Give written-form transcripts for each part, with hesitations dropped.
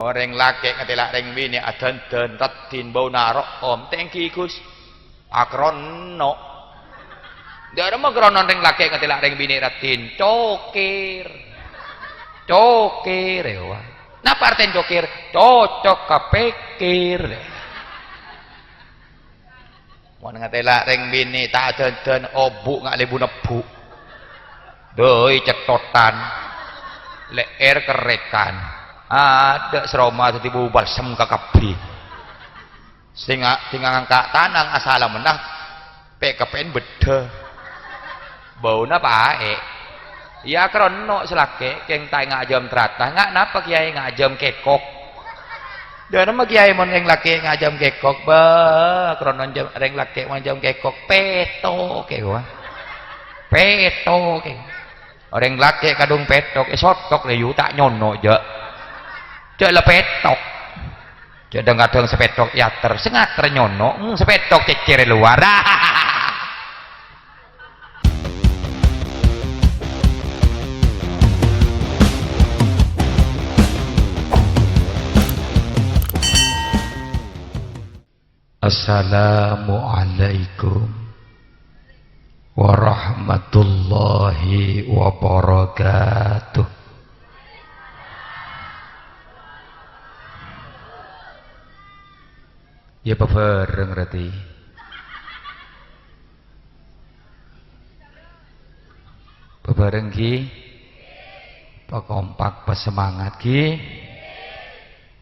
Orang laki ngetelak ring bini adan dan ratin bau narok om thank you Gus akrono dia ada mah kronon ring laki ngetelak ring bini ratin cokir ya napa artian cokir cocok kepikir mau ngetelak ring bini tak adan obuk ngak lebu nebu doi cetotan leer kerekan ada seroma tiba balsam kakabi sehingga ngangkat tanang asal menang PKPN beda bau napa ya krono selake keng tai ngajam terata ngak napa kiai ngajam kekok dan nama kiai mon yang laki ngajam kekok ba krono reng laki ngajam kekok peto kewa peto ke orang laki kadung petok sotok le yu tak nyono je cek lepetok kadang-kadang sepetok yater sengater nyono sepetok cecer luar Assalamualaikum warahmatullahi wabarakatuh. Ya bebereng berarti bebereng ki kompak pesemangat ki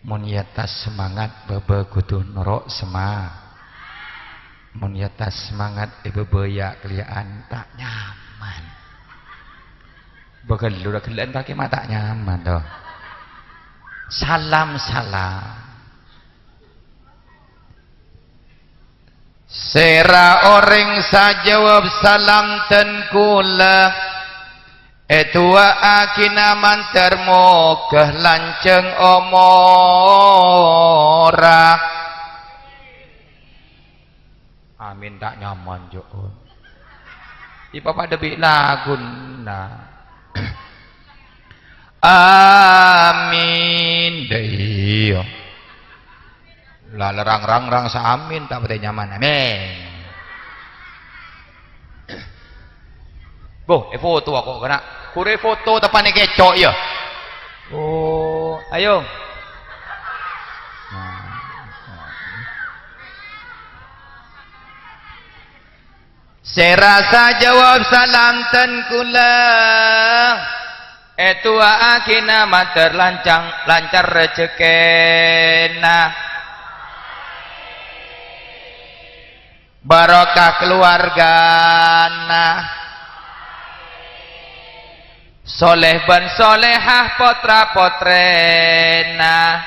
mun yatas semangat bebe kudu norok semangat mun yatas semangat bebe ya keliaan tak nyaman bakal lu keliaan kaki mata nyaman doh salam Sera orang sajawab salam ten kula etua akina mantar mogah lanceng omora amin tak nyaman jo ipa pada bi laguna amin deh lah lerang-rang sa amin tak betul nyaman amin boh foto aku kena kure foto tepan kecok ya oh ayo serasa jawab salam ten kula etua akina mater lancar rezekena barokah keluargana soleh ban solehah potra potrena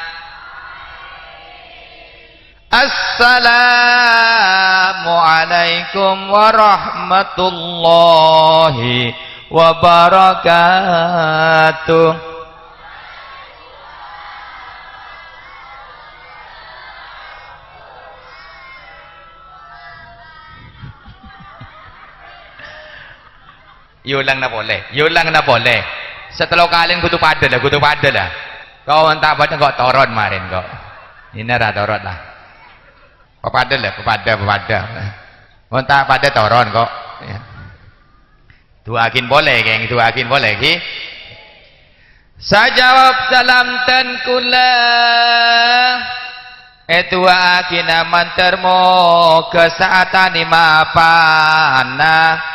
Assalamualaikum warahmatullahi wabarakatuh. Yulang na boleh. Setelah kalian kutu pada lah. Kau entah baca kau toron marin kau. Ini rata toron lah. Pepada. Entah pada toron kau. Duakin boleh, geng. Duakin boleh, ki. Saya jawab salam ten kula. Etua akina mantermo kesaatani mapana.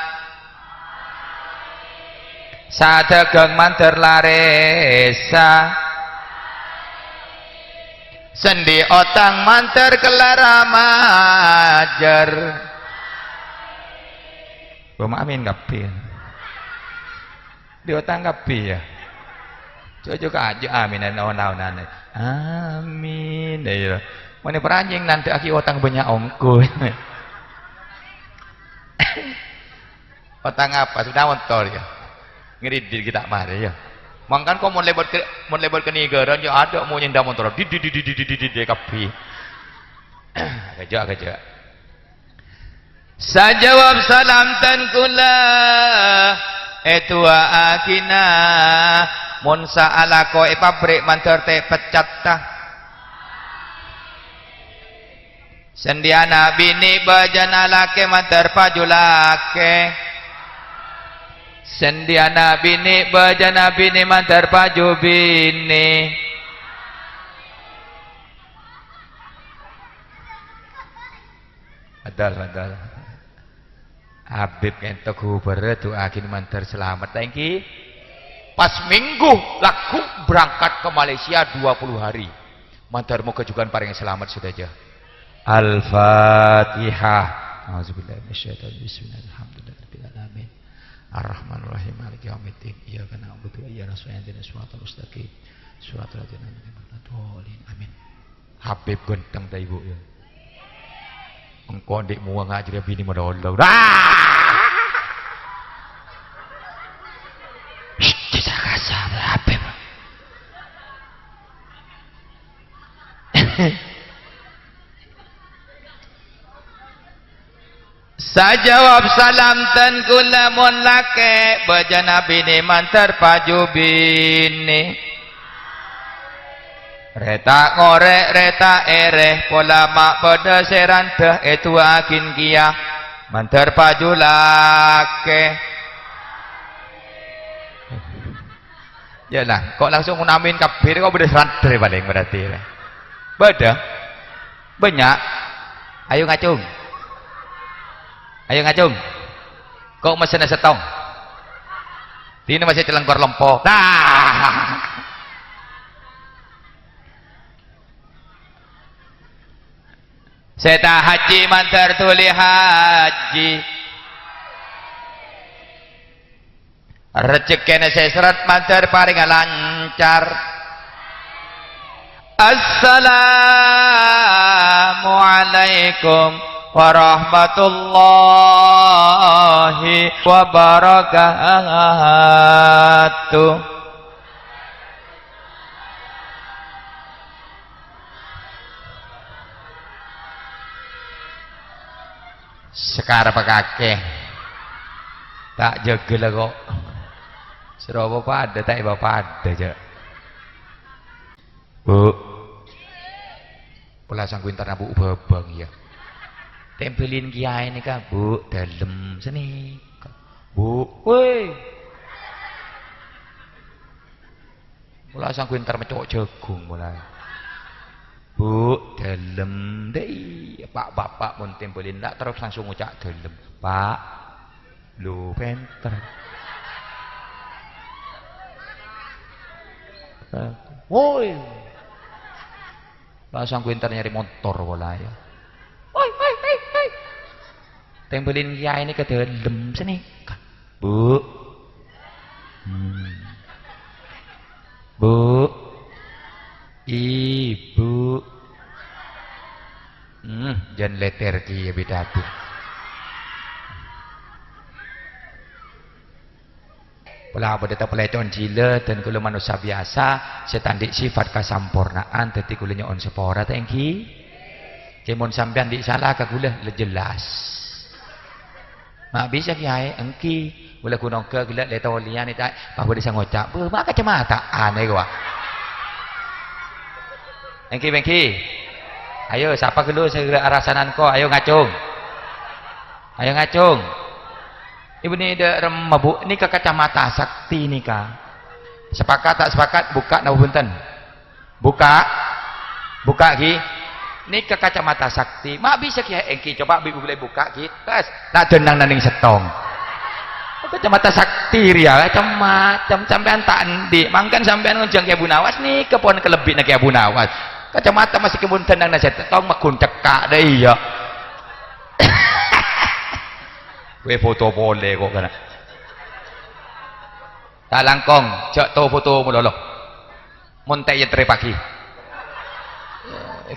Sadegang manter laresa sendi otang manter kelara majer amin kapi di otang kapi ya cucuk aja amin naon-naonan amin ya mana peranjing nanti aki otang banyak ongko otang apa sudah motor ya ngeridit kita mari ya mangkan kau mau lebar ke nigeran ya ada mau nyenda motor di kapi gajah saya jawab salam tan kula etua akina mun saala koe pabrik mantar te pecat tah sendiana bini bajana lake mantar pajulake sendiana bini bajana bini mantar paju bini adal Habib entok hubere doakin mantar selamat thank pas minggu laku berangkat ke Malaysia 20 hari mantar mau kejukan paling selamat sudah aja Al-Fatihah Auzubillahi minasyaitonir rajim Bismillahirrahmanirrahim alamin Ar-Rahmanirrahim Maliki yaumiddin Iyyaka na'budu wa iyyaka nasta'in ihdinas siratal mustaqim siratal ladzina an'amta 'alaihim amin Habib genteng ta ibu ya engkau ndik muang aja bini modal sajawab salam tan kulamun lake bajana bini mantar paju bini reta ngorek reta ereh pola mak pada serantah itu akin kia mantar paju lake yalah kok langsung namin kabir kok beda serantah paling berarti beda banyak ayo ngacung kok mesin setong ini masih celengkor lempok Seta haji mantar tuli haji rezekine sesrat mantar paring lancar Assalamualaikum warahmatullahi wabarakatuh sekarang pakake tak jegel kok serobo pada tak iba pada aja bu pula sang kuintar nabu babang ya tempelin kiai ini kah bu dalam sini bu woi pula sang kuintar mencok jagung mulai bu dalam deh pak bapak pun tempelin tak terus langsung ucap dalam pak lu penter woi langsung kuintar nyari motor bola ya woi tempelin kiai ini ke dalam sini bu bu ibu jangan leter ki bidatu pula pada pelecon cila dan kalau manusia biasa setandik sifat kesampurnaan tetapi kalau nyon sepora tengki kemon sampean di salah ke gula jelas mak bisa kiai engki boleh kuno ke gula letolian itu bahwa bisa ngocak mak kacamata aneh gua Engki, ayo siapa dulu segera arasanan kok, ayo ngacung, ibu ni ada remabuk, ni ke kacamata sakti ni kah, sepakat tak sepakat, buka nabunten, buka ki, ni ke kacamata sakti, mak bisa ki engki, coba ibu boleh buka ki, kas, tak tenang naning setong, kacamata sakti ria, macam sampean tak andi, mangkan sampean ngejang ke Abu Nawas ni, kepon kelebih nak ke Abu Nawas. Kacamata masih kebun tenang nasi tong makun cekak deh ya gue foto boleh kok kan tak langkong cek to foto melolo montek yang pagi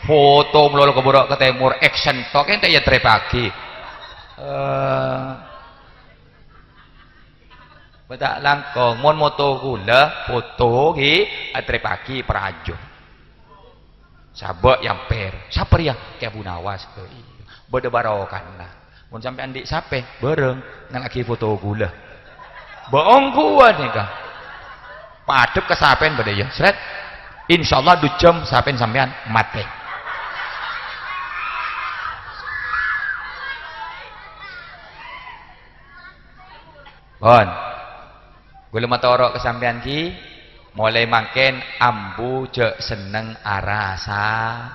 foto melolo keburuk ke timur action tok ente yang pagi tak langkong mon moto gula foto ki pagi perajo sabak yang per saper ya kayak Abu Nawas beda barokan lah mau sampai andik sape bareng nang lagi foto gula bohong kuat nih kah padep ke sampean badhe ya sret insyaallah 2 jam sampean mati. Bon kula matoro ke sampean ki mulai mangken ambu je seneng arasa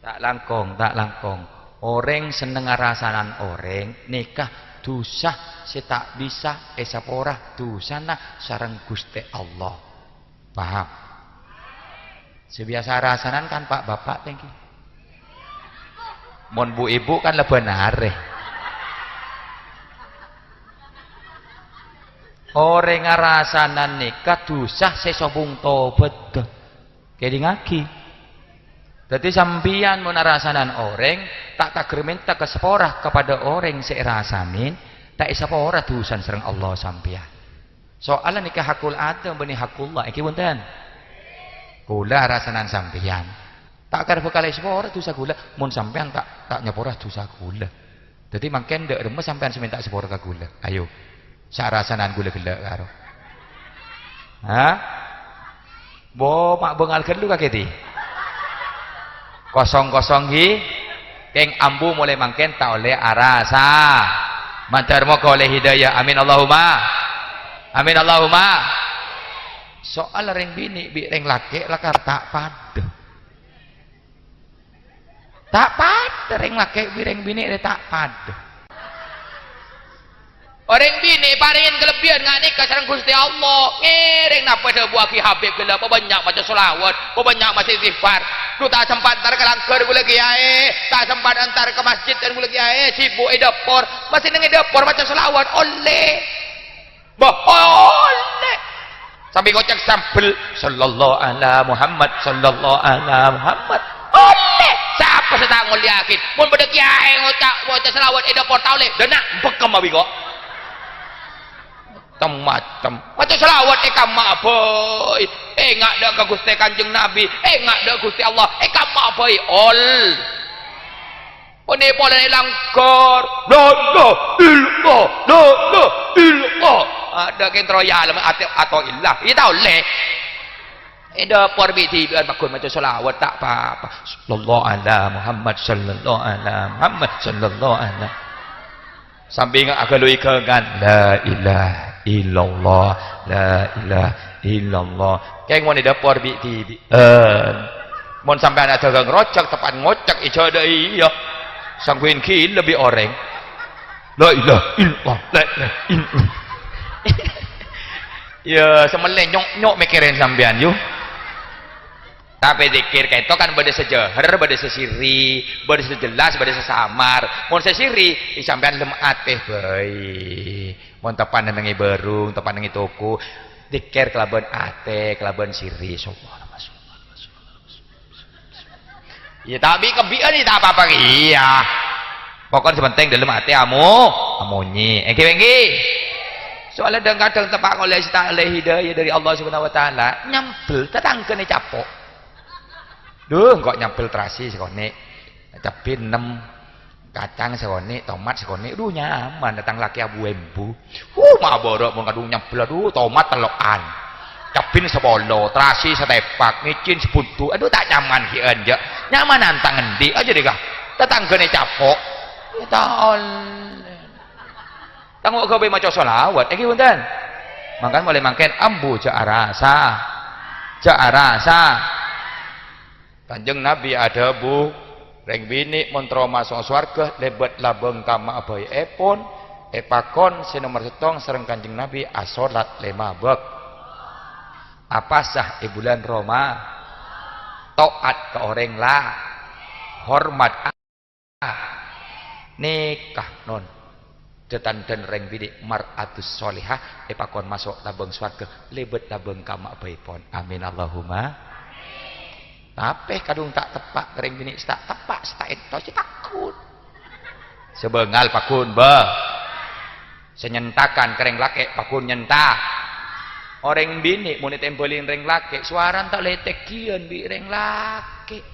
tak langkong orang seneng arasanan orang nikah dusah si tak bisa esapora dusana sareng Gusti Allah paham sebiasa arasanan kan Pak Bapak tengki mon bu ibu kan lebenare orang ngarasanan nikah dusah sesobung tobat kayak ngaki jadi sampian mau narasanan orang tak minta keseporah kepada orang seirasanin tak isaporah dusan serang Allah sampian soalnya nikah hakul ada benih hakullah iki wonten kula rasanan sampian tak kada bekal seporah dosa kula mun sampean tak nyeporah dosa kula jadi mangken ndek remes sampean seminta seporah ka kula ayo sarasanan gula gelak karo ha bo mak bengal gelu kaketi kosong hi keng ambu mulai mangken tak oleh arasa mantar moga oleh hidayah amin Allahumma soal ring bini bi ring laki lakar tak pada ring laki bi ring bini tak pada orang bini paringin kelebihan nggak nikah sareng Gusti Allah ngiring napa dah buah ki Habib gila banyak macam selawat banyak macam istighfar lu tak sempat antar ke langgar gula kiai tak sempat antar ke masjid dan gula kiai sibuk dapur masih nang dapur macam selawat oleh sampai kocak sampel sallallahu ala Muhammad oleh siapa sedang ngoliakin mun beda kiai ngocak selawat dapur tau le denak bekem abi kok macam selawat kama boy ngak dak ke Gusti Kanjeng Nabi ngak dak Gusti Allah kama boy ol oni pola langkor la illallah ada kentro ya atau illah itu oleh ada perbiti biar bakun macam selawat tak apa-apa sallallahu ala Muhammad sallallahu ala sampai ngak agalui kan la ilaha illallah kayak mau di dapur bi mau sampai anak dagang rocak tepat ngocak ijo ada iya sangguin kin lebih orang la ilaha illallah ya semeleh nyok mikirin sampean yuk tapi dikir kayak itu kan beda sejaher beda sesiri beda sejelas beda sesamar mau sesiri sampean lem ateh baik mau tepan nengi berung tepan nengi toko dikir kelaban ate kelaban siri subhanallah ya tapi kebian tak apa-apa iya pokoknya sepenting dalam ate amunyi engki soalnya kadang tepak oleh hidayah dari Allah Subhanahu wa taala nyambel tetangkene capok duh kok nyambel terasi sekone cabai 6 kacang sekone tomat sekone duh nyaman datang laki abu embu maborok mun kadung nyambel aduh tomat telokan cabai 10 terasi setepak micin sepuntu aduh tak nyaman ki anja nyaman nantang endi aja deh kah tetanggane capok kita tanggo gawe maca selawat iki wonten mangkan mulai mangken ambu ja arasa Kanjeng Nabi ada bu reng bini montro masuk swarga lebet labeng kama abai epon epakon sinomor setong sereng Kanjeng Nabi asolat 5 bek apa sah bulan Roma taat ke orang lah hormat nikah non detan dan reng bini mar'atus solihah epakon masuk labeng swarga lebet labeng kama abai pon amin Allahumma tapi kadung tak tepak kering bini tak tepak tak itu takut sebengal pakun senyentakan kering laki pakun nyentak orang bini mau ditempelin ring laki suara tak letek kian bi ring laki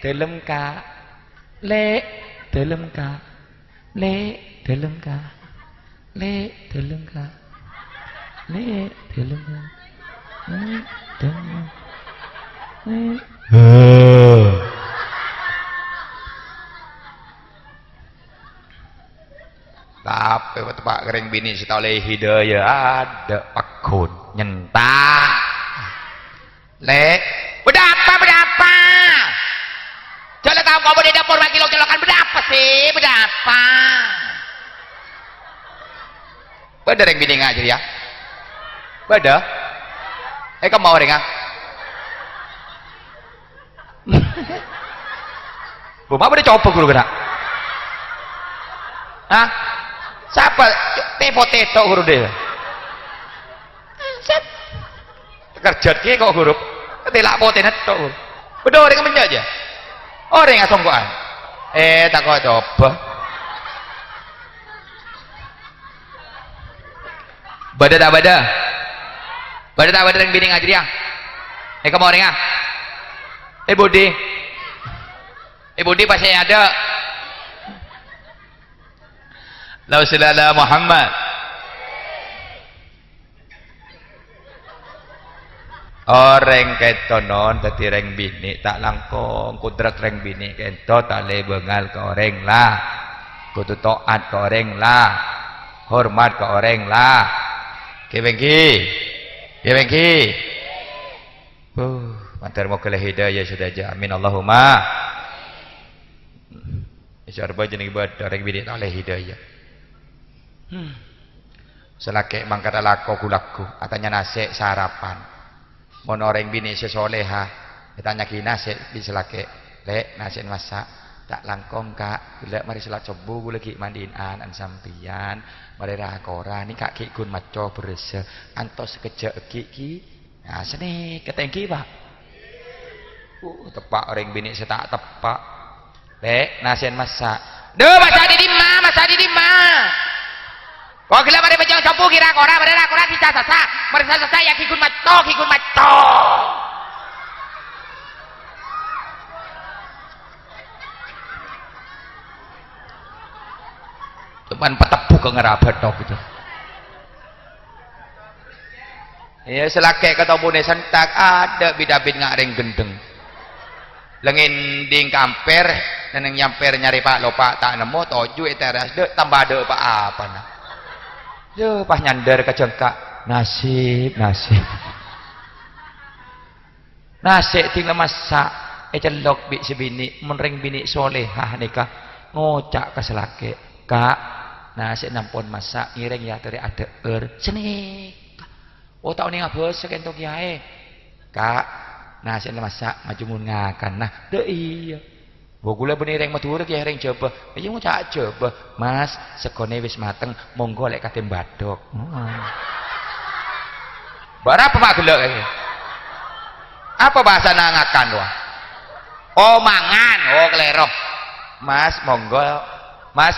dalam kak dalem ka lek dalem ka lek dalem ka lek dalem ka lek dalem tapi pak kering bini si oleh hidayah ada pakun nyentak lek berapa jangan tahu kau di dapur lagi lo celokan berapa sih berapa beda yang bini ngajar ya beda kamu mau orang rumah boleh coba guru kena hah siapa potato guru deh kerja ki kok guru ketilak potato guru beda orang kamu aja orang yang songkoan tak kau coba beda tak beda yang bini ngajar ya kamu orang Budi pasti ada la sallallahu Muhammad orang ketonon dadi reng bini tak langkong kudrat reng bini kento tak le bengal ke orang lah kudu taat ke orang lah hormat ke orang lah kebengki matur moga hidayah sudah amin Allahumma Syarba jeneng ibadah rek bini oleh hidayah. Selake mangkat alako kulaku, atanya nasi sarapan. Mono reng bini sesoleha, ditanya ki nasi di selake, lek nasi masak tak langkong kak, gila mari selat cobu gula ki mandiin an sampian, mari rakora ni kak ki kun maco berese, antos sekejap ki, nah sini ketengki pak. Tepak reng bini setak tepak. Lek nasian masak. Duh masak di dimah. Kok gila mari bejang copu kira kora kita sasa. Mari sasa ya kikun mato. Cuman petepu ke ngerabat tok gitu. Ya selake ketemu sentak ada bidabit ngareng gendeng. Lengin ding kamper dan yang nyamper nyari pak lopak tak nemu toju teras dek tambah dek pak apa nah dek pas nyandar ke jengkak nasib tinggal masak celok bi sebini menring bini solehah nikah ngocak ke selake kak nasi nampun masak ngiring ya dari ada seni tak ni ngabos sekentok kiai kak nasi masak maju ngakan nah deh iya gula benih yang matur ki yang coba aja mau cak coba mas sekone wis mateng monggo lek katem badok berapa mak gelek apa bahasa ngakan wah oh mangan oh keleroh mas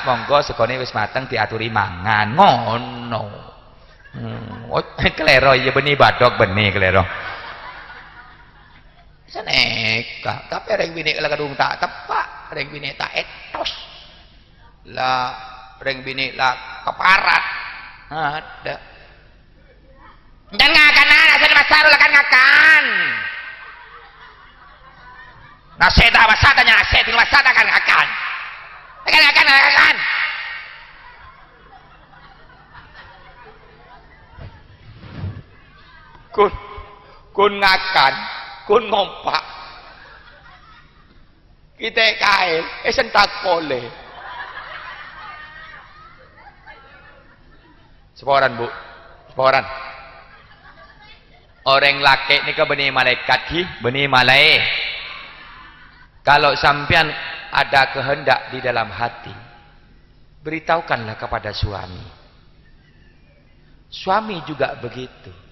monggo sekone wis mateng diaturi mangan ngono oh keleroh iya benih badok benih keleroh seneka tapi reng bini kalau kadung tak tepak reng bini tak etos lah reng bini lah keparat ada dan ngakan nasi masak lah kan ngakan nasi tak masak tanya nasi tinggal masak kan ngakan kun ngakan kun ngompak kita kain sentak kole seporan bu seporan orang laki ini ke benih malaikat ki benih malai kalau sampean ada kehendak di dalam hati beritahukanlah kepada suami juga begitu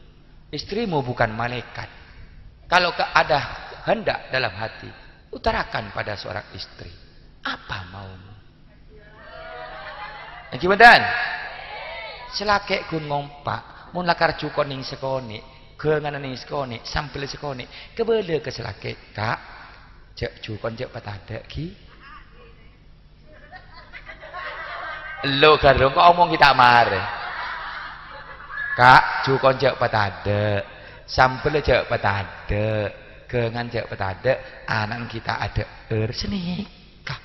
istrimu bukan malaikat. Kalau ada hendak dalam hati, utarakan pada seorang istri. Apa maumu? Gimana? Selake kun ngompak, mun lakar cukon ning sekone, gengan ning sekone, sampel sekone, kebele ke selake, kak, cek cukon cek patada ki. Lo garung kok omong kita mare. Kak, ju kon jak petade. Sampel jak petade. Gengan jak petade, anak kita ada senikah.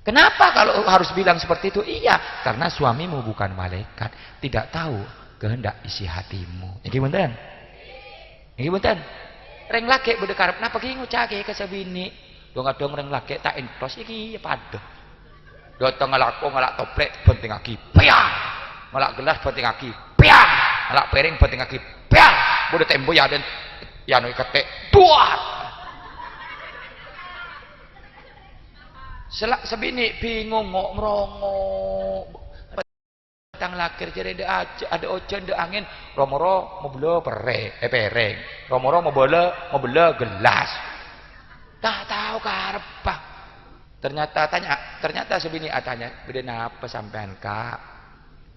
Kenapa kalau harus bilang seperti itu? Iya, karena suamimu bukan malaikat, tidak tahu kehendak isi hatimu. Iki beneran? Iki beneran? Reng laki berdekarep napa ki ngucake ke sabini. Dong-dong reng laki tak entos iki ya padha. Datang ngelak toplek penting aki. Piang. Ngelak gelas penting aki. Piang. Ngelak piring penting aki. Piang. Bude tempo ya den yanu ketek. Duar. Selak sebini bingung ngok merongo. Tang lakir jadi ada ojen de angin romoro mobile pereng romoro mobile gelas tak tahu karepah ternyata sebini atanya beda apa sampean kak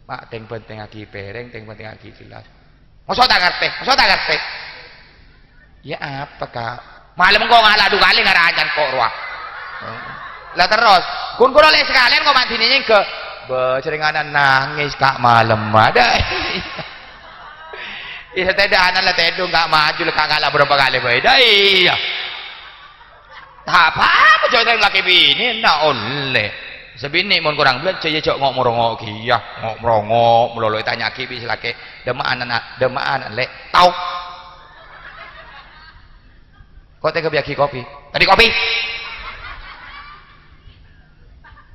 mak teng penting lagi pereng teng penting lagi gelas masa tak ngerti ya apa kak malam kok ngalah dua kali ngarajan kok ruah lah terus kun oleh sekalian kok mantininya ke Beceringanan nangis kak malam ada. Iya tidak anak lah tedu nggak maju kak ngalah berapa kali beda iya. Apa jodoh laki bini nak oleh. Sebini mon kurang belas caya cok ngok merongok iya ngok merongok meloloi tanya kibi silake demaan lek tau. Kau tega biaki kopi tadi kopi.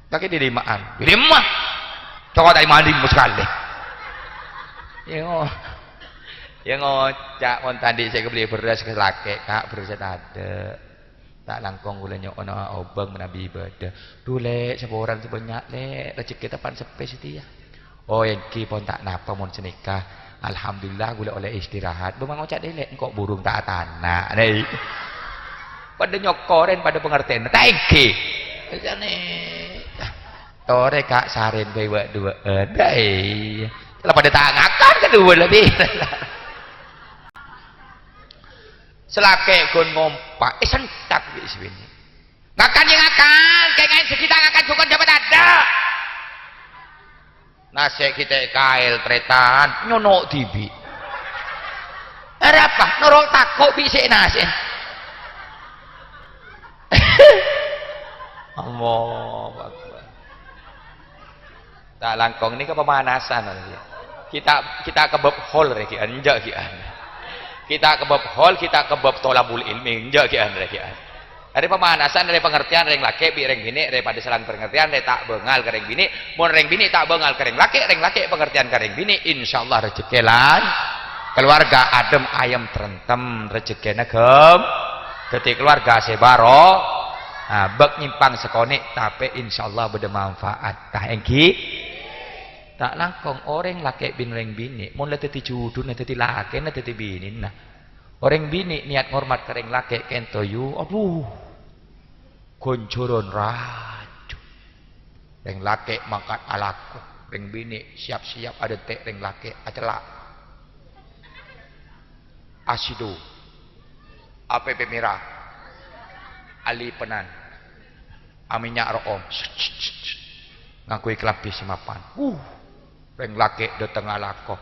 Lagi di limaan, coba dari mandi sekali. Ya ngocak, mon tadi saya beli beras ke laki, kak beras ada, tak langkong gulanya ono obeng menabi ibadah. Dule seborang sebanyak le, rezeki kita pan sepes itu ya. Oh yang kipon tak napa mon senikah, alhamdulillah gula oleh istirahat. Bumang ngocak dele, kok burung tak tanah, nih. Pada nyokoren pada pengertian, tak eki. Jadi tore kak sarin bawa dua dai kalau pada tangakan kedua lebih selake kon ngompak sentak wis ini ngakan yang ngakan kayak ngain sekitar ngakan bukan dapat ada nasi kita kail tretan nyonok tibi apa norok takut bisa nasi Allah Akbar. Tak langkong ini ke pemanasan kita kebab hol rekian enjak kian kita kebab hol kita kebab tolabul ilmi enjak kian rekian dari pemanasan dari pengertian reng laki bi reng bini daripada selang pengertian dari tak bengal ke reng bini mun reng bini tak bengal ke reng laki pengertian ke reng bini insyaallah rezekilan keluarga adem ayam terentem rezekina gem ketik keluarga sebaro bek nyimpang sekonik tapi insyaallah bermanfaat tah engki tak langkong orang laki bin reng bini mun leteti judun leteti laki leteti bini nah orang bini niat ngormat ke reng laki kento yu aduh goncoron racun reng laki mangkat alaku reng bini siap-siap ada tek reng laki acelak asido APP merah ali penan aminyak room ngakui kelapis simapan reng laki di tengah lakoh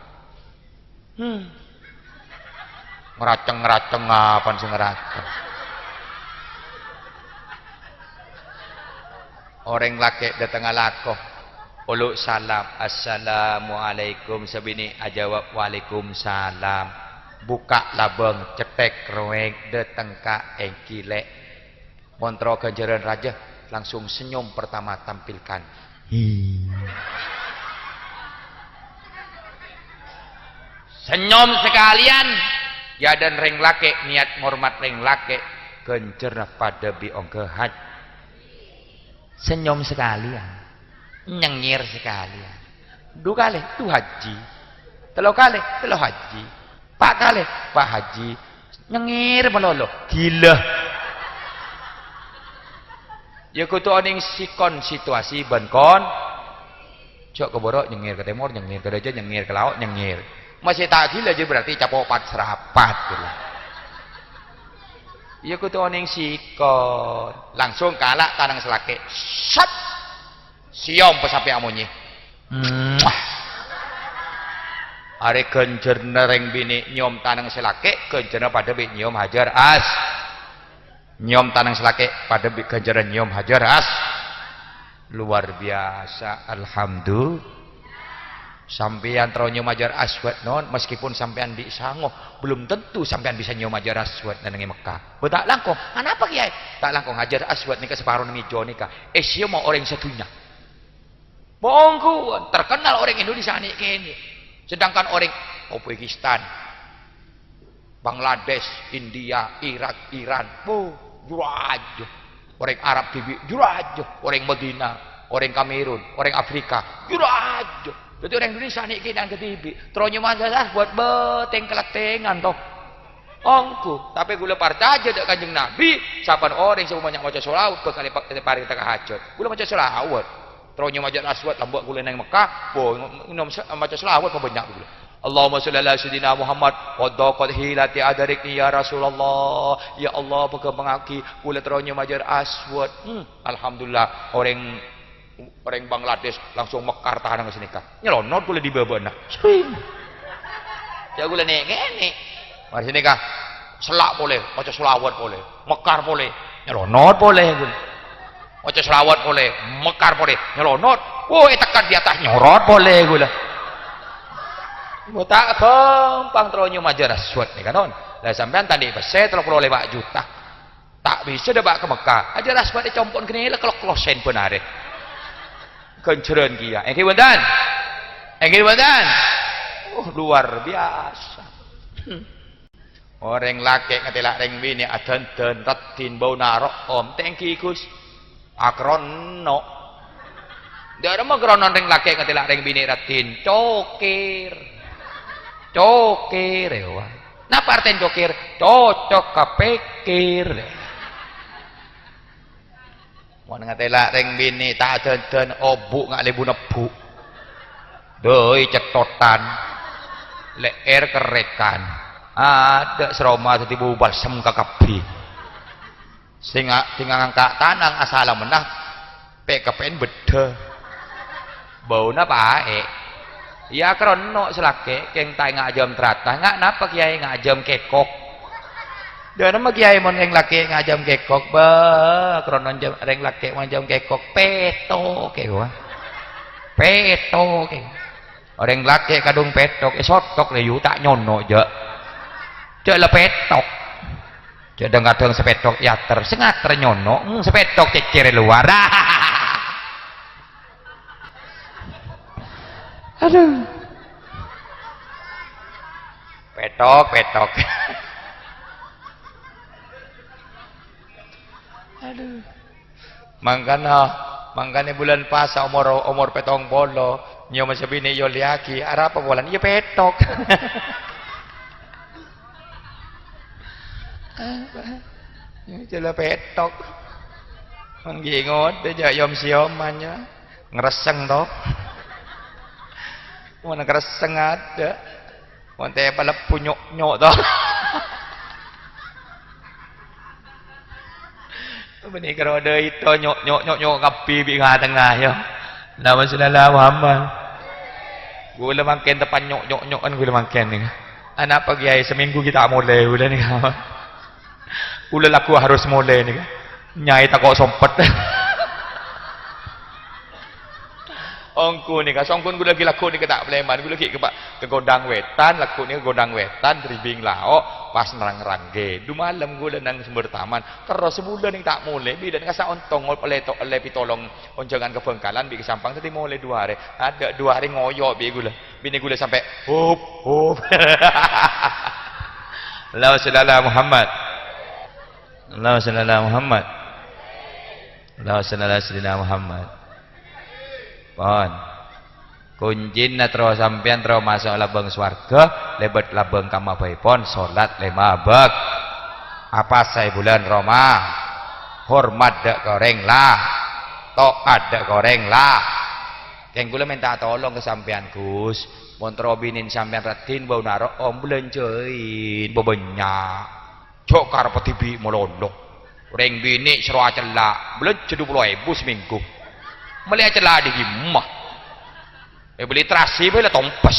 ngeraceng apa sih ngeraceng orang laki di tengah lakoh uluk salam assalamualaikum sebini ajawab waalaikumsalam buka labeng cetek roek de tengka engkilek montro ganjaran raja langsung senyum pertama tampilkan senyum sekalian ya dan reng laki niat ngormat reng laki genjer pada biong kehat senyum sekalian nyengir sekalian dua kali tu haji telo kali telo haji pak kali pak haji nyengir melolo gila ya kutu oning sikon situasi benkon cok keborok nyengir ke timur nyengir ke deja nyengir ke laut nyengir masih tak gila aja berarti capopat serapat gitu. Ya kutu oning sikon langsung kalah tanang selake shot siom pesapi amunyi Are genjerna reng bini nyom tanang selake genjerna pada bi nyom hajar nyom tanang selake pada bi genjerna nyom hajar luar biasa. Alhamdulillah sampeyan tro nyom hajar aswad non meskipun sampeyan di sango belum tentu sampeyan bisa nyom hajar aswad nang Mekah. Tak langkung kenapa kiai tak langkung hajar aswad nika separuh nang ijo nika Asia mau orang satunya bongku terkenal orang Indonesia nih kene. Sedangkan orang Uzbekistan, Bangladesh, India, Irak, Iran, jurajo. Orang Arab TV, jurajo. Orang Medina, orang Kamerun, orang Afrika, jurajo. Jadi orang Indonesia nih kita ke TV. Teronyo masalah buat beteng kelatengan toh. Ongku, tapi gula partaja dak Kanjeng Nabi, sapan orang yang banyak maca sholawat ke kali pari tahajud. Gula maca sholawat. Teronyo majar aswad lambak gula nang Mekah, nom maca selawat banyak gula. Allahumma sholli ala sayidina Muhammad wa daqat hilati adarikni ya Rasulullah. Ya Allah pengaki gula teronyo majar aswad. Alhamdulillah orang Bangladesh langsung mekar tahan nang senika. Nyelonot gula di babana. Sering. Ya gula nek ngene. Mari senika selak boleh, maca selawat boleh, mekar boleh, nyelonot boleh gula. Maca selawat boleh, mekar boleh, nyelonot. Woi tekan di atas nyorot boleh gula. Tak gampang teronyo majar aswad nih kanon. Lah sampean tadi pese 35 juta. Tak bisa debak ke Mekah. Ajar aswad dicompon kene kelok-klosen benare. Kenceren kia. Engki wonten. Engki wonten. Luar biasa. Orang laki ngetelak reng bini adan-dan ratin bau narok om tengki Gus. Akrono dia ada mah kronon ring laki ngetelak ring bini ratin cokir ya napa artian cokir cocok kepikir mau ngetelak ring bini tak dan obuk ngak lebu nebu doi cetotan leer kerekan ada seroma tetibu balsem kakapi sehingga ngangkat tanang asal menah PKPN beda bauna pae ya krono selake keng tai ngajam tratah ngak napa kiai ngajam kekok dan nama kiai mon yang laki ngajam kekok ba krono reng laki ngajam kekok peto kewa peto ke orang laki kadung petok sotok le yu tak nyono je le petok kadang-kadang sepedok yater sengater nyono sepedok cecer luar aduh petok aduh mangkana bulan puasa umur petong bolo nyo masabini yo liaki ara apa bulan iya petok jela petok menggingot dia yom siomannya ngereseng toh mana ngereseng ada wante pala punyok nyok toh beni karo ada itu nyok kapi bi tengah ya nama sallallahu Muhammad gula makin depan nyok kan gula makin nih anak pagi ay seminggu kita mulai udah nih ulah laku harus mulai nih nyai tak kok sompet ongku nih songkun gue lagi laku nih ketak pleman gue lagi ke godang wetan laku nih godang wetan dribing lao pas nerang ge du malam gue nang sumber taman terus sebulan nih tak mulai bidan kasa ontong ngol peletok le pitolong onjangan ke Bengkalan bi kesampang tadi mulai 2 hari ada 2 hari ngoyo bi gue bini gue sampai hup la sallallahu Muhammad Allah sallallahu Muhammad Allah sallallahu Muhammad pon kunjinna terus sampean terus masuk labang swarga lebet labang kamabaipon salat 5 bak apa saya bulan Roma hormat dak goreng lah taat dak goreng lah keng kula minta tolong ke sampean Gus mon binin sampean ratin bau narok om belencein bebanyak cok karep tibi molondok reng bini seru acela belum 20.000 seminggu melihat celah di gimah beli terasi beli tompes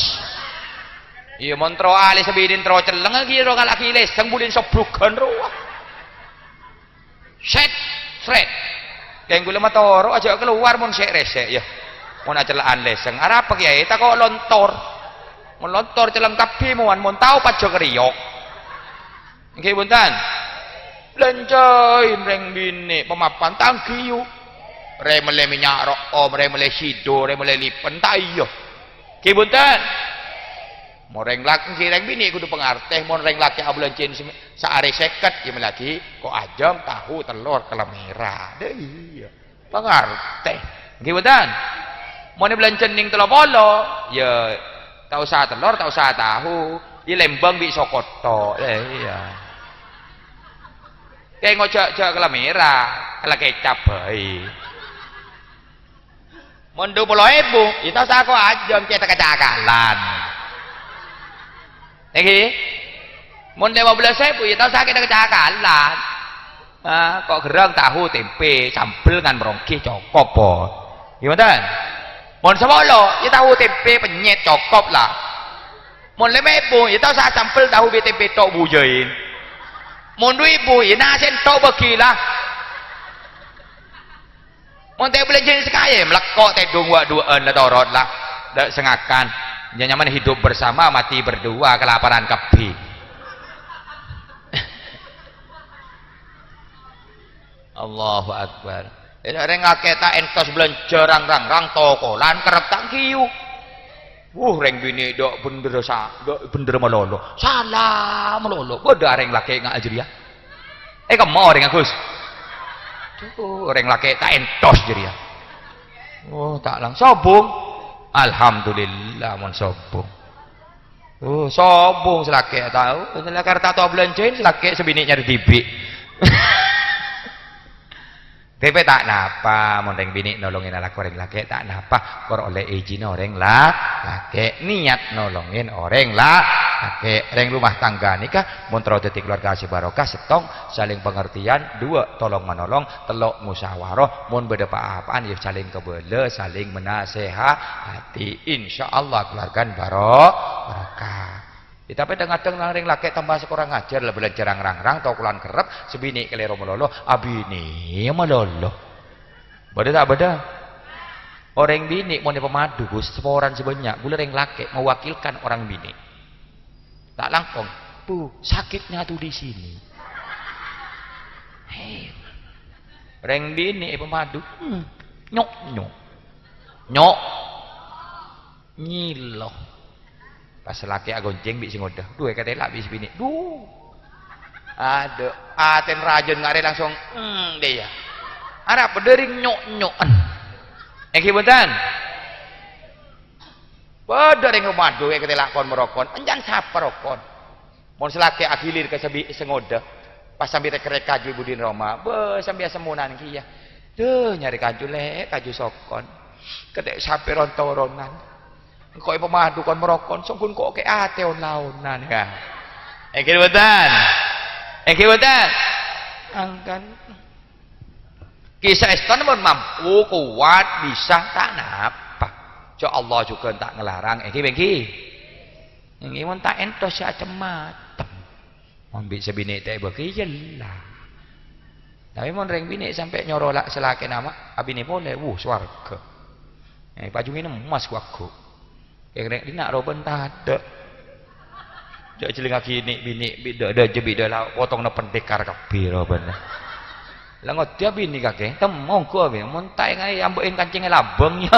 iya montro ali sebidin tro celeng lagi ro kalaki leseng bulin sobrugan ruah set sret kayak gula matoro aja keluar mon sek resek ya mon acelaan leseng arah apa kiai tak kok lontor mon lontor celeng kapi mon tau pajo kriok nggih buntan lencoin reng bini pemapan tangkiyu remele minyak room remele sido remele lipen tak iya nggih buntan mau reng laki reng bini kudu pengarteh mau reng laki abulancin saare seket ya lagi kok ajam tahu telur kelemera deh iya pengarteh nggih mboten mau belancen ning telur polo ya tak usah telur tak usah tahu di lembang di sokoto iya kayak ngojak kelemera kala kecap bae mundu 10.000 itu usah kok ajam cetak kecakalan iki mun 15.000 ya tau sakit kecakalan kok gerang tahu tempe sambel ngan merongki cokop po gimana mun 10 ya tahu tempe penyet cokop lah mun 5.000 ya tau sak sambel tahu tempe tok bujein mun 2.000 ya nasen tok begilah mun teh belanjin sekaya melekok teh dua-duaan lah torot lah dak sengakan nyaman hidup bersama mati berdua kelaparan kebi Allahu Akbar reng ngaketa entos belanja rang tokolan kerep tak kiyu reng bini dok bener melolo salah melolo bodoh reng laki ngak aja dia kemo reng Agus reng laki tak entos jadi ya tak lang sobong alhamdulillah mon sombong sombong selaki tahu selaki tak tahu belanjain selaki sebini nyari tibi tapi tak napa mon reng bini nolongin ala koreng laki tak napa kor oleh izin orang laki niat nolongin orang laki reng rumah tangga nikah mon terus detik keluarga si barokah setong saling pengertian 2 tolong menolong 3 musyawarah mon beda apa-apaan ya saling kebele saling menasehati insyaallah keluarga barokah tapi kadang-kadang reng laki tambah sekurang ajar lah belajar rang-rang tau kulan kerep sebini kelero melolo abini melolo beda tak beda orang bini mau pemadu Gus seporan sebanyak gula reng laki mewakilkan orang bini tak langkong bu sakitnya tuh di sini reng bini pemadu nyok nyiloh pas laki agonceng bisa ngodah dua kata lah bisa bini ada aten rajon ngare langsung deh ya arah pedering nyok-nyokan kibutan pedering madu kata lakon merokon enjan sapa rokon mon selaki agilir ke sengodah pas sambil rek kaju budin Roma sambil semunan kia nyari kaju kaju sokon ketek sampai rontoronan kok pemadu kon merokon sungkun kok ke ate on-launan ya kibutan angkan kisah eston pun mampu kuat bisa tak napa jo Allah juga tak ngelarang bengki ini pun tak entos ya cematem ambil sebini tak bagi jelah tapi mon reng bini sampai nyorolak selaki nama abini boleh swarga pajungin emas aku reng di nak roben tada jak jeling gini bini bida jebida lah potong na pendekar kabeh roben lah ngodia bini kake temong ku abi mun tae ngai ambekin kancing labengnya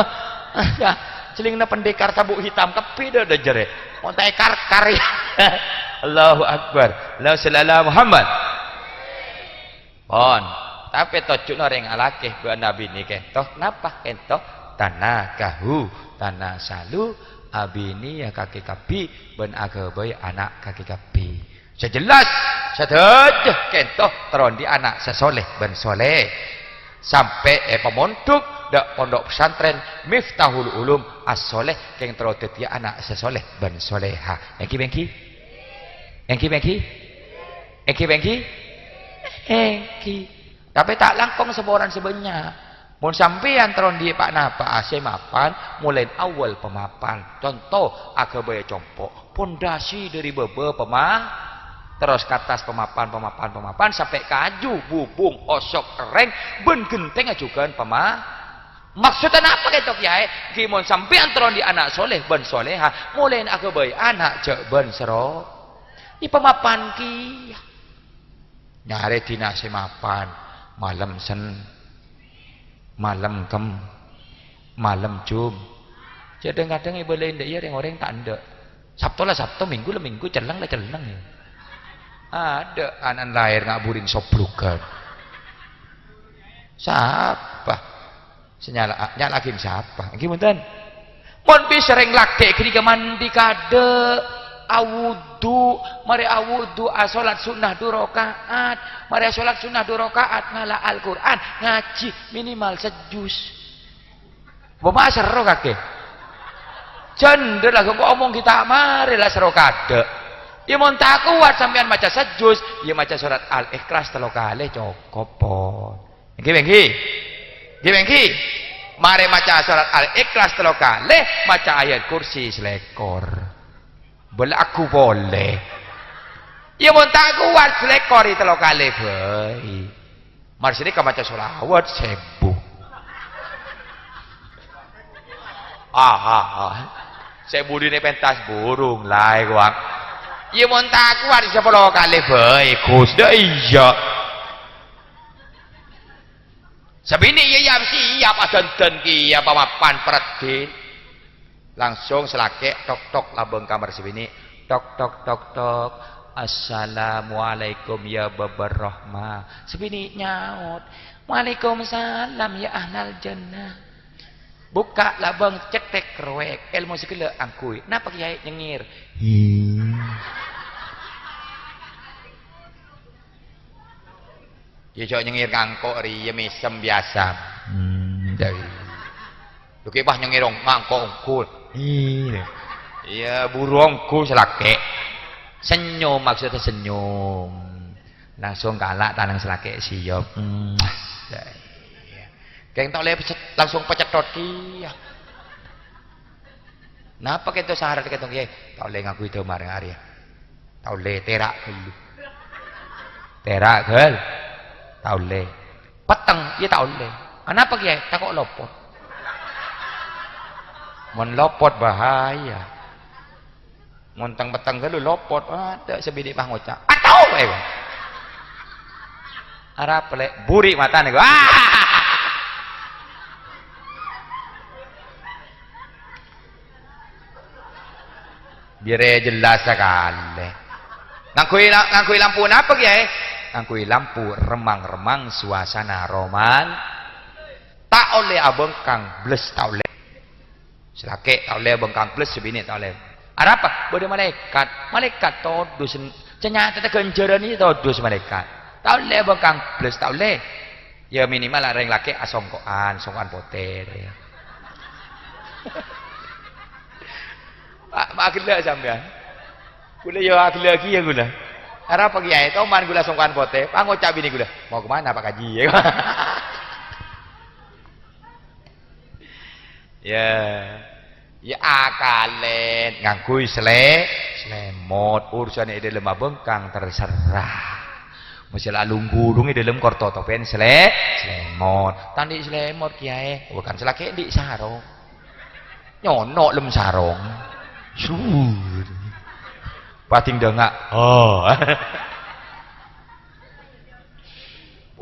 jeling na pendekar sabuk hitam kabeh dah jere mun tae karkar ya Allahu Akbar la sallallahu Muhammad pon tapi tojuna reng alake bu nabi ni ke toh napa ento tanah kahu tanah salu abini ya kaki kapi ben agabai anak kaki kapi sejelas sedejeh kentoh terondi anak sesoleh ben soleh sampai pemonduk dak pondok pesantren Miftahul Ulum as-soleh keng terodet ya anak sesoleh ben soleha engki tapi tak langkong seboran sebanyak Mun sampean teron di Pak Napa ase mapan, mulai awal pemapan. Contoh agabaya compok, pondasi dari bebe terus ke atas pemapan sampai kaju, bubung, osok, kereng, ben genteng ajukan maksudnya apa gitu kiai? Gimon sampean teron di anak soleh ben soleha, mulai agabaya anak cek ben sero. Di pemapan ki nyare dina semapan malam malam malam jum kadang-kadang ibu lain dia yang orang tak ada Sabtu lah Sabtu, Minggu lah Minggu, celang lah celang ya. Ada anak lahir ngaburin soblukan siapa nyalakin siapa gimana mon bisa sering laki ketika mandi kade awudu mari awudu salat sunnah 2 rakaat mari salat sunnah 2 rakaat ngalah Al-Qur'an ngaji minimal sejus bapak seru kakek jender lah kok omong kita mari lah seru kade ya mau tak kuat sampean maca sejus ya maca surat Al-Ikhlas 3 kali cukup pon gimengki mari maca surat Al-Ikhlas 3 kali maca ayat kursi selekor aku boleh ya mau tak kuat selekori 3 kali baik mari sini ka maca sholawat 1000 1000 dini pentas burung lai kuang ya mau tak kuat 10 kali baik Gus dah iya sebini ya siap adan ki apa mapan peredin langsung selake tok labeng kamar sebini tok assalamualaikum ya babar rahmah sebini nyaut waalaikumsalam ya ahlal jannah buka labeng cetek kerwek ilmu sekele angkui napa kiai nyengir ya cok nyengir ngangkok ri ya mesem biasa Duki bah nyengirong ngangkok ungkul iya burungku selake senyum maksudnya senyum langsung galak tanang selake siap keng tak boleh langsung pecetot kia napa kita syarat kita kiai tak boleh ngaku itu marang Arya tak boleh terak dulu terak gel tak boleh peteng ya tak boleh kenapa kiai tak kok lopot mun lopot bahaya mun teng-peteng lu lopot ada sebidi pah ngocak atau arep lek buri matane biar jelas sekali ngangkui lampu apa kiai ngangkui lampu remang-remang suasana roman tak oleh abang kang bles tak oleh selake tak boleh bengkang plus sebini tak boleh ada apa? Boleh malaikat todus ternyata kegenjaran ini todus malaikat tak boleh bengkang plus tak boleh ya minimal ada yang laki songkoan poter ya. Mak gila sampean gula ya gila lagi ya gula ada apa kiai toman gula songkoan poter ngocap ini gula mau kemana Pak Kaji ya ya akalen ngangkui selemot urusannya di dalam bengkang terserah masalah lunggu di dalam korto topen selemot tandi selemot kiai bukan selake di sarong nyonok lem sarong sur pating dengak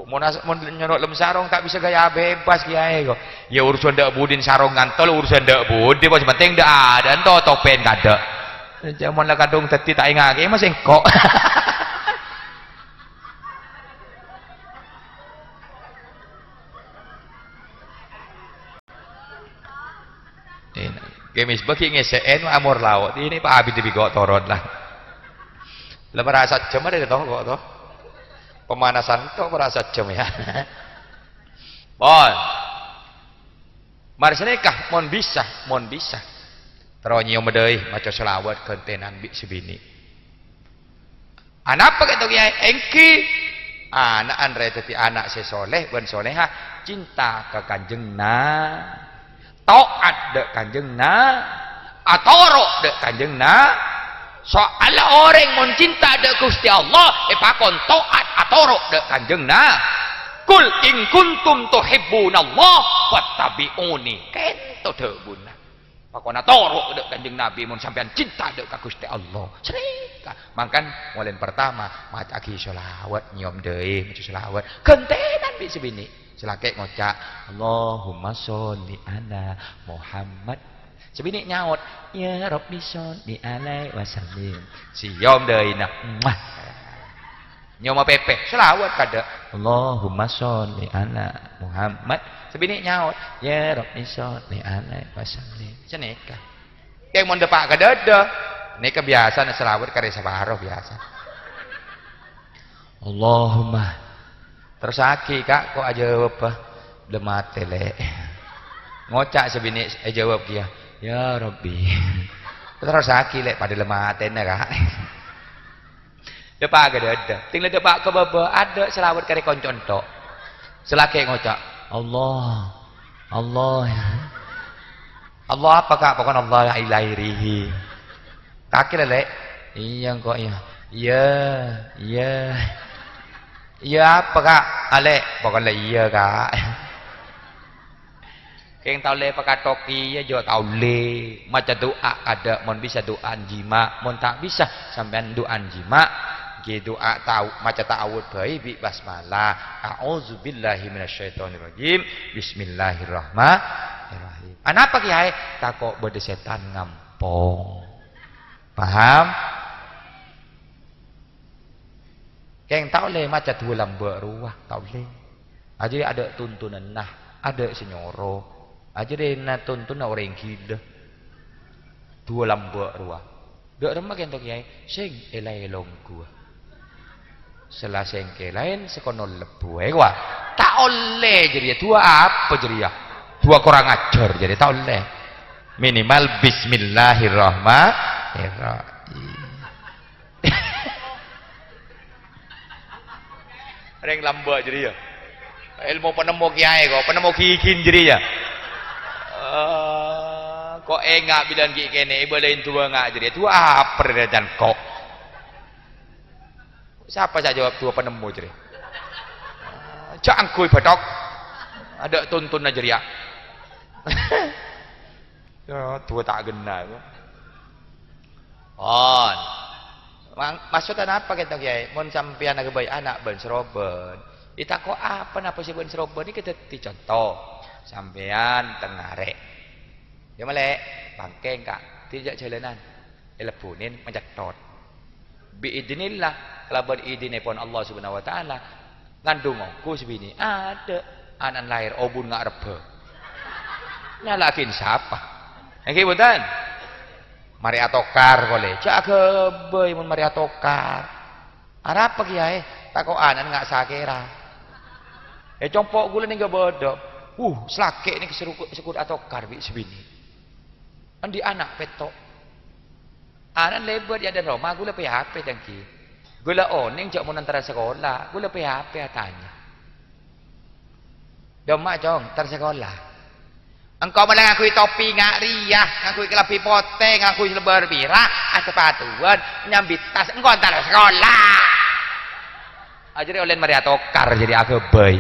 mau nyorok lem sarong tak bisa gaya bebas kiai kok ya urusan ndak budin sarong ngantol urusan ndak budi pas penting ndak ada ento topen kada zaman lah kadung teti tak ingake masih kok kemis bagi ngeseen amor laut ini Pak Abid dibigok torot lah lemerasa jam ada tau kok toh pemanasan itu merasa jam ya bon mari senikah mon bisa teronyo medei maca selawat kentenan bi sebini anapa gitu kiai engki anak andre dadi anak sesoleh wan solehah cinta ke kanjengna taat dek kanjengna atoro dek kanjengna soal orang mun cinta dek Gusti Allah pakon taat atoro dek kanjengna kul in kuntum tuhibbunallah fattabi'uni kento dek buna pakon atoro dek kanjeng Nabi mun sampean cinta dek ka Gusti Allah serika mangkan molen pertama maca ki selawat nyom deui maca selawat gentenan bi sebini selake ngocak Allahumma sholli ala Muhammad sebini nyaut ya Rabbi sholli alaihi wasallim siom deui nah nyoma pepe selawat kada Allahumma sholli ala Muhammad sebini nyaut ya Rabbi sholli alaihi wasallim ceneka yang mun depak kadada ini kebiasaan selawat kare sabaroh biasa Allahumma terus aki kak kok aja apa lemat tele ngocak sebini jawab dia ya Rabbi terus aki lek pada lematena kak depak ada tinggal depak ke baba ada selawat kare koncon tok selake ngocak Allah Allah apa kak pokoknya Allah la ilairihi kaki lek iya kok iya apa kak ale pokoknya iya kak yang tahu le pakai toki ya juga tahu le macam doa ada mon bisa doa jima mon tak bisa sampean doa jima gitu tahu macam ta'awud baik bi basmalah a'udzubillahi minasyaitonirrajim bismillahirrahmanirrahim apa kiai takok bode setan ngampong paham yang tahu le macam dua lambak ruah tahu le aja ada tuntunan nah ada senyoro aja deh na tuntun orang gila dua lambak ruah dek remah yang tak kiai sing elai long gua selaseng lain sekono lebu wah tak oleh jadi dua apa jadi ya dua kurang ajar jadi tak oleh minimal bismillahirrahmanirrahim reng lambak jadi ya ilmu penemu kiai kok penemu kikin jadi ya kok enggak bilang ki kene belain tua enggak jadi tua apa dan kok siapa saya jawab tua penemu jadi cangkuy batok ada tuntun aja ya tua tak gena on maksudnya apa kita kiai mon sampean aga bayi anak ben seroben ditakok apa napa sih ben seroben ini kita dicontoh sampean tengarek ya melek bangkeng kak tidak jalanan elebunin mencetot biidznillah laban idinipun Allah Subhanahu wa taala ngandungku sebini ada anak lahir obun ngak rebe nyalakin siapa nggih mboten mari atokar boleh cak gebey mun mari atokar arep apa kiai takok anak ngak sakera compok gula ning bodoh selake ini sekut atokar bi sebini andi anak petok anak lebar ya dan Roma gula PHP tangki gula oning jak mun antara sekolah gula PHP tanya domak jong tar sekolah engkau malah ngakui topi ngak riah ngakui kelapi poteng ngakui lebar birah sepatuan nyambit tas engkau antara sekolah aja oleh mari atokar jadi agebay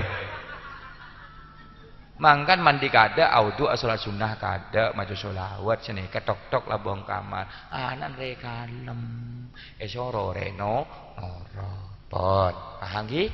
mangkan mandi kada audu salat sunnah kada maca selawat sene ketok-tok labong kamar anan re kalem esoro reno noro pon paham nggih